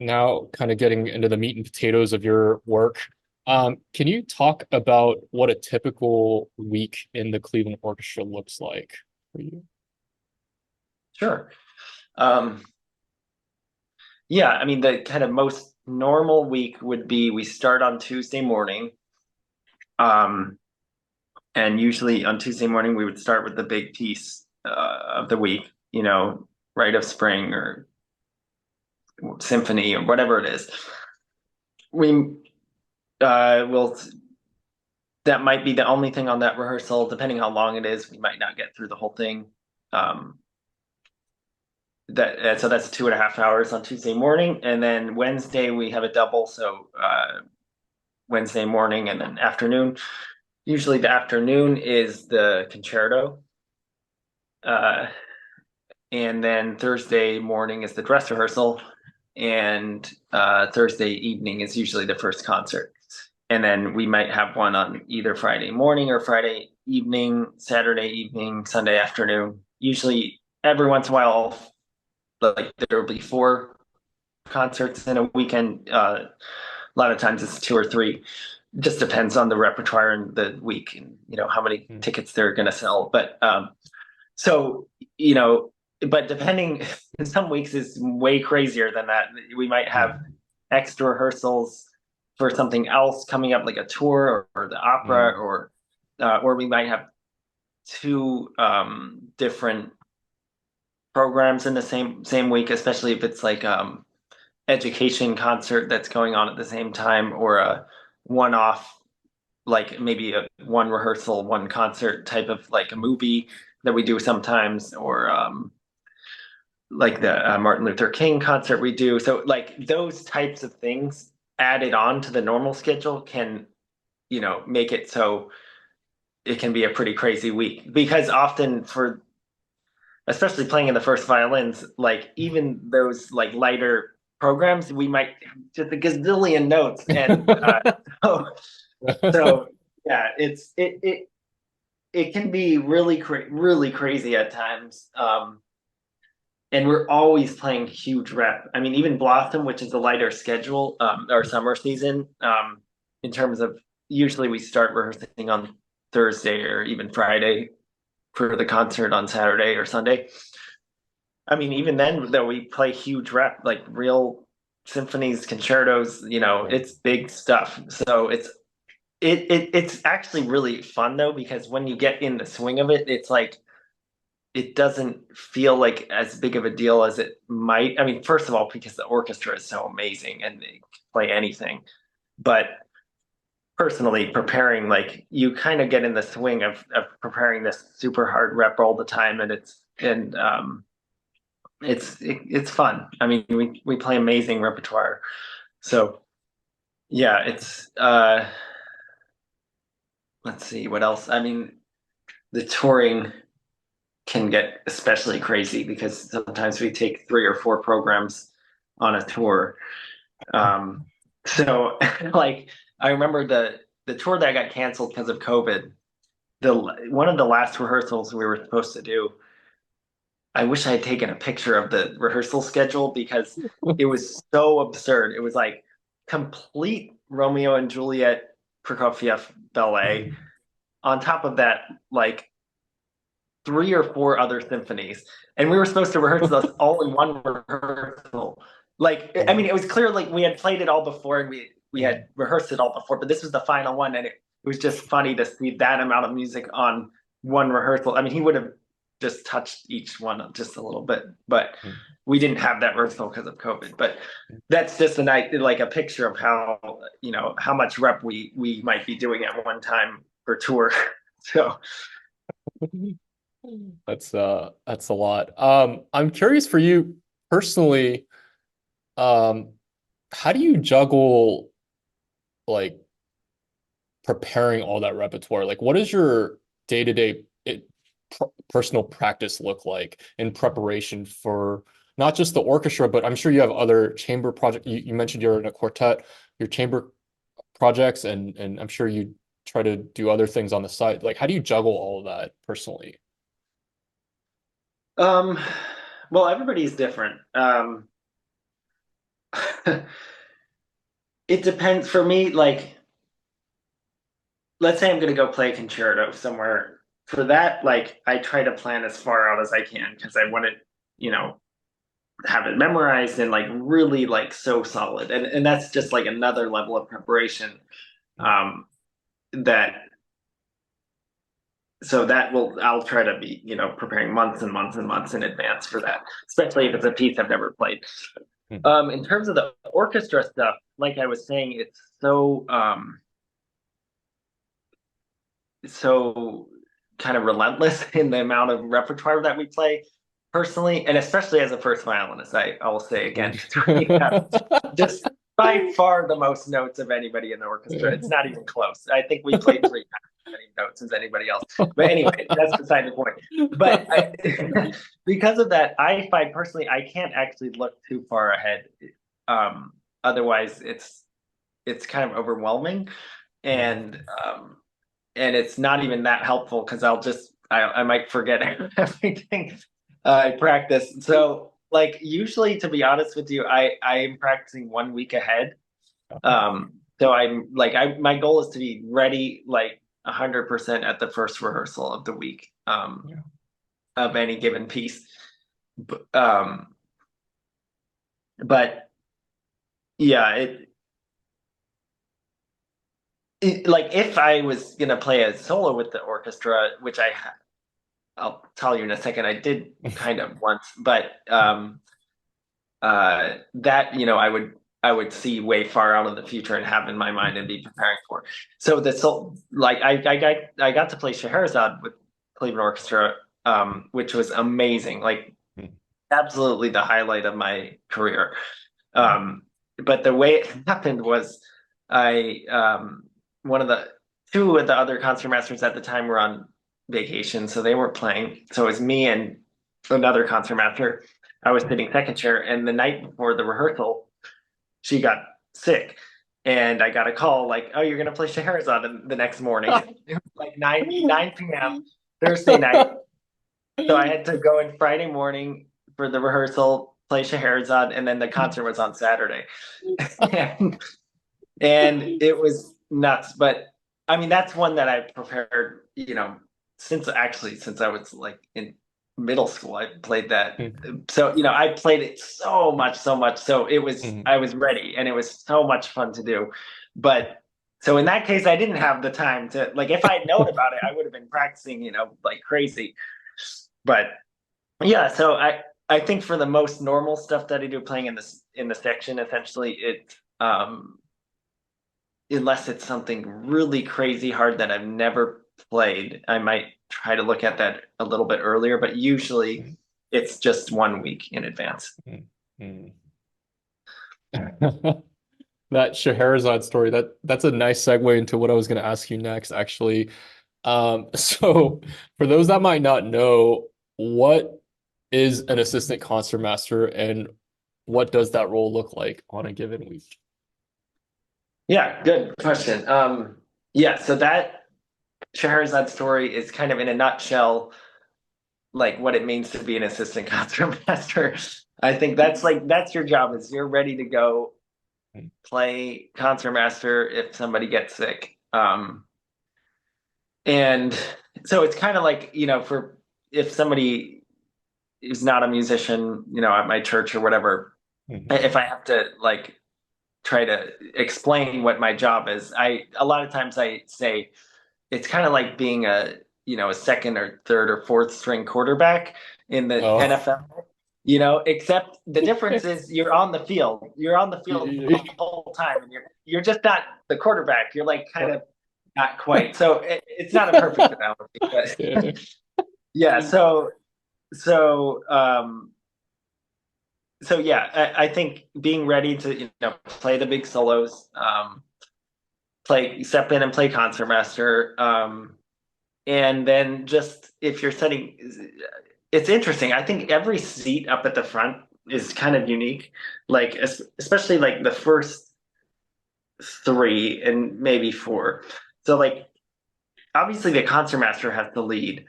now kind of getting into the meat and potatoes of your work. Can you talk about what a typical week in the Cleveland Orchestra looks like for you? Sure. Um, yeah, I mean, the kind of most normal week would be we start on Tuesday morning. Um, and usually on Tuesday morning, we would start with the big piece of the week, Rite of Spring or Symphony or whatever it is. We will, that might be the only thing on that rehearsal, depending how long it is. We might not get through the whole thing. Um, so that's 2.5 hours on Tuesday morning, and then Wednesday we have a double. So Wednesday morning and then afternoon. Usually the afternoon is the concerto, uh, and then Thursday morning is the dress rehearsal, and Thursday evening is usually the first concert. And then we might have one on either Friday morning or Friday evening, Saturday evening, Sunday afternoon. Usually, every once in a while, like there will be four concerts in a weekend. A lot of times it's two or three. Just depends on the repertoire and the week, and how many Mm. tickets they're going to sell. So you know, but depending, some weeks is way crazier than that. We might have Mm. extra rehearsals for something else coming up, like a tour or the opera, Mm. or we might have two different programs in the same week, especially if it's like education concert that's going on at the same time, or a one-off, like maybe a one rehearsal, one concert type of like a movie that we do sometimes, or like the Martin Luther King concert we do. So like those types of things added on to the normal schedule can, make it so it can be a pretty crazy week, because often for, especially playing in the first violins, like even those like lighter programs, we might have just a gazillion notes, and so, so yeah, it can be really crazy at times. And we're always playing huge rep. I mean, even Blossom, which is a lighter schedule, our summer season, in terms of, usually we start rehearsing on Thursday or even Friday for the concert on Saturday or Sunday. I mean, even then, though, we play huge rep, like real symphonies, concertos, it's big stuff. So it's actually really fun though, because when you get in the swing of it, it's like it doesn't feel like as big of a deal as it might. I mean, first of all, because the orchestra is so amazing and they can play anything. But personally, preparing, like, you kind of get in the swing of preparing this super hard rep all the time, and it's fun. I mean, we play amazing repertoire. So yeah, it's let's see what else. I mean, the touring can get especially crazy because sometimes we take three or four programs on a tour. So like I remember the tour that got canceled because of COVID. The one of the last rehearsals we were supposed to do, I wish I had taken a picture of the rehearsal schedule, because it was so absurd. It was like complete Romeo and Juliet Prokofiev ballet. On top of that, like three or four other symphonies, and we were supposed to rehearse those all in one rehearsal. Like, I mean, it was clear like we had played it all before, and we had rehearsed it all before, but this was the final one, and it was just funny to see that amount of music on one rehearsal. I mean, he would have just touched each one just a little bit, but we didn't have that rehearsal because of COVID. But that's just a night, like a picture of how, how much rep we might be doing at one time per tour. So That's a lot. I'm curious for you personally, um, how do you juggle like preparing all that repertoire? Like, what does your day-to-day personal practice look like in preparation for not just the orchestra, but I'm sure you have other chamber projects. You mentioned you're in a quartet, your chamber projects, and I'm sure you try to do other things on the side. Like, how do you juggle all of that personally? Um, well, everybody's different. It depends for me, like let's say I'm gonna go play a concerto somewhere. For that, like I try to plan as far out as I can because I want to, you know, have it memorized and like really like so solid. And that's just like another level of preparation. Um that so that will I'll try to be, you know, preparing months and months and months in advance for that, especially if it's a piece I've never played. In terms of the orchestra stuff, like I was saying, it's so kind of relentless in the amount of repertoire that we play personally, and especially as a first violinist, I will say again, we have just by far the most notes of anybody in the orchestra. It's not even close. I think we played three times as many notes as anybody else. But anyway, that's beside the point. But because of that, I find personally I can't actually look too far ahead. Um, Otherwise, it's kind of overwhelming, and and it's not even that helpful because I might forget everything I practice. So like usually, to be honest with you, I am practicing 1 week ahead. So I'm like my goal is to be ready like 100% at the first rehearsal of the week Yeah. of any given piece. Um, but yeah, it like if I was gonna play a solo with the orchestra, which I'll tell you in a second, I did kind of once, but that you know I would see way far out in the future and have in my mind and be preparing for. So the so like I got to play Scheherazade with Cleveland Orchestra, which was amazing, like absolutely the highlight of my career. Um, but the way it happened was I one of the two of the other concertmasters at the time were on vacation, so they weren't playing. So it was me and another concertmaster. I was sitting second chair, and the night before the rehearsal, she got sick. And I got a call like, "Oh, you're gonna play Scheherazade the next morning." It was like 9 p.m. Thursday night. So I had to go in Friday morning for the rehearsal, play Scheherazade, and then the concert was on Saturday. and, and it was nuts. But I mean, that's one that I prepared, you know, since I was like in middle school, I played that. So, you know, I played it so much, so much. So I was ready and it was so much fun to do. But so in that case, I didn't have the time to, like, if I had known about it, I would have been practicing, you know, like crazy. But yeah, so I think for the most normal stuff that I do playing in the section, essentially unless it's something really crazy hard that I've never played, I might try to look at that a little bit earlier, but usually it's just 1 week in advance. That Scheherazade story, that's a nice segue into what I was going to ask you next, actually. So for those that might not know, what is an assistant concertmaster and what does that role look like on a given week? Yeah, good question. Yeah, so that Scheherazade story is kind of in a nutshell like what it means to be an assistant concertmaster. I think that's your job is you're ready to go play concertmaster if somebody gets sick. And so it's kind of like, you know, for if somebody is not a musician, you know, at my church or whatever, if I have to like try to explain what my job is, a lot of times I say it's kind of like being a, you know, a second or third or fourth string quarterback in the Oh, NFL. You know, except the difference is you're on the field. You're on the field the whole time, and you're just not the quarterback. You're like kind of not quite. So it's not a perfect analogy, yeah. but yeah. So so yeah, I think being ready to, you know, play the big solos, play step in and play concertmaster, and then just if you're setting, it's interesting. I think every seat up at the front is kind of unique, like especially like the first three and maybe four. So like obviously the concertmaster has the lead,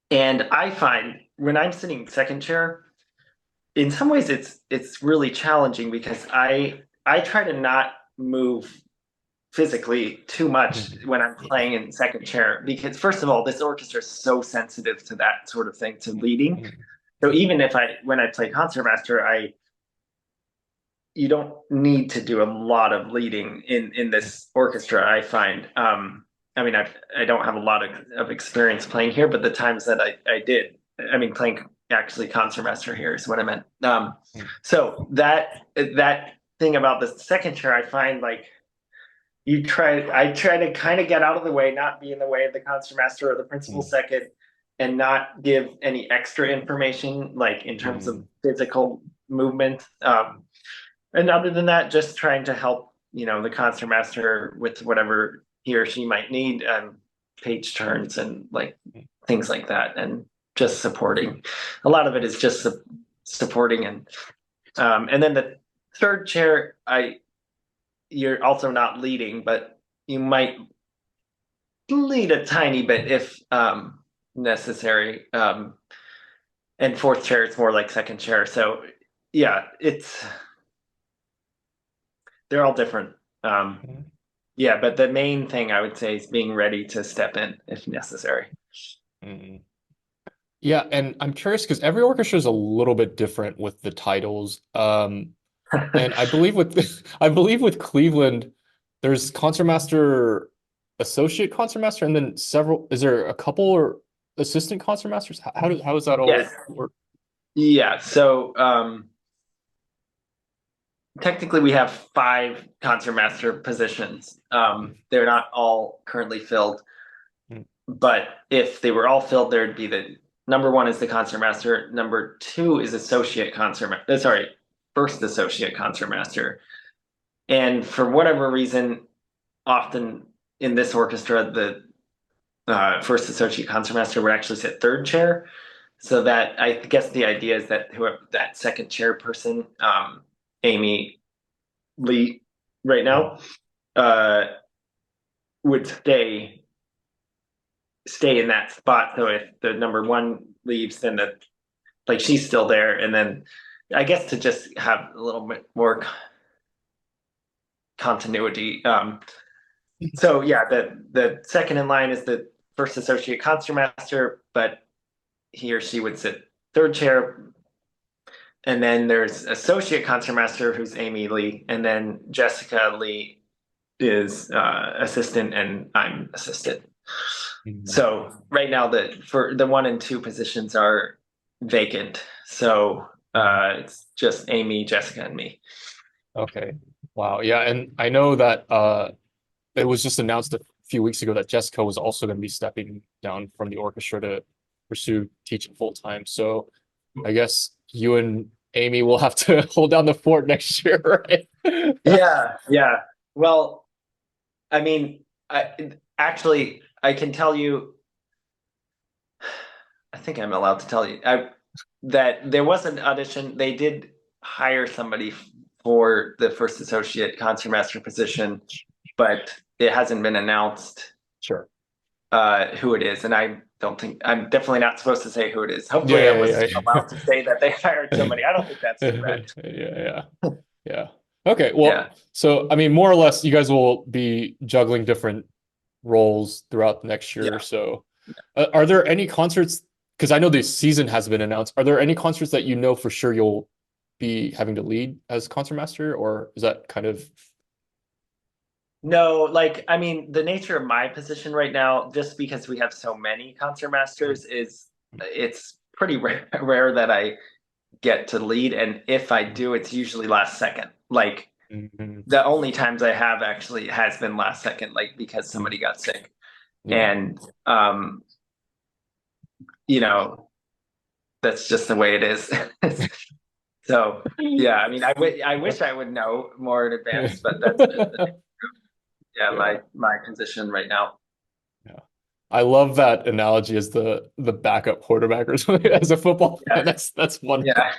and I find when I'm sitting second chair, in some ways it's really challenging because I try to not move physically too much Mhm. when I'm playing in second chair because first of all, this orchestra is so sensitive to that sort of thing, to leading. Mhm. So even if I when I play concertmaster, I you don't need to do a lot of leading in this orchestra, I find. I mean, I don't have a lot of experience playing here, but the times that I did, I mean, playing actually concertmaster here is what I meant. Mhm. So that thing about the second chair, I find like I try to kind of get out of the way, not be in the way of the concertmaster or the principal Mhm. second, and not give any extra information, like in terms of Mhm. physical movement. And other than that, just trying to help, the concertmaster with whatever he or she might need, page turns and like things like that, and just supporting. A lot of it is just supporting, and then the third chair, you're also not leading, but you might lead a tiny bit if necessary. And fourth chair, it's more like second chair. So yeah, they're all different. Um, Mhm. Yeah, but the main thing I would say is being ready to step in if necessary. Mhm. Yeah, and I'm curious because every orchestra is a little bit different with the titles. And I believe with I believe with Cleveland, there's concertmaster, associate concertmaster, and then several. Is there a couple or assistant concertmasters? How does that Yes. all work? Yeah. So technically, we have five concertmaster positions. They're not all currently filled, Mhm. but if they were all filled, there'd be the number one is the concertmaster. Number two is associate concertmaster. Sorry, first associate concertmaster. And for whatever reason, often in this orchestra, the first associate concertmaster would actually sit third chair. So that I guess the idea is that whoever that second chair person, Amy Lee, right Mhm. now, uh, would stay in that spot. So if the number one leaves, then she's still there, and then I guess to just have a little bit more continuity. So yeah, the second in line is the first associate concertmaster, but he or she would sit third chair. And then there's associate concertmaster who's Amy Lee, and then Jessica Lee is assistant, and I'm assistant. Mhm. So right now, for the one and two positions are vacant. So Mhm. it's just Amy, Jessica, and me. Okay. Wow. Yeah, and I know that it was just announced a few weeks ago that Jessica was also going to be stepping down from the orchestra to pursue teaching full time. So I guess you and Amy will have to hold down the fort next year, right? Yeah, yeah. Well, I mean, I can tell you. I think I'm allowed to tell you that there was an audition. They did hire somebody for the first associate concertmaster position, but it hasn't been announced Sure. who it is, and I don't think I'm definitely not supposed to say who it is. Yeah, Hopefully, I was yeah, allowed to say that they hired yeah. somebody. I don't think that's correct. Yeah, yeah, yeah. Okay, Yeah, well, so I mean, more or less, you guys will be juggling different roles throughout the next year. yeah. So, are there any concerts? Because I know the season has been announced. Are there any concerts that you know for sure you'll be having to lead as concertmaster, or is that kind of? No, like I mean, the nature of my position right now, just because we have so many concertmasters, is it's pretty rare that I get to lead, and if I do, it's usually last second. Like Mhm. the only times I have actually has been last second, like because somebody got sick, Yeah. and you know that's just the way it is. So yeah, I mean, I wish I would know more in advance, but that's just yeah Yeah. my position right now. Yeah. I love that analogy as the backup quarterback or something as a football fan. Yeah, That's one. yeah,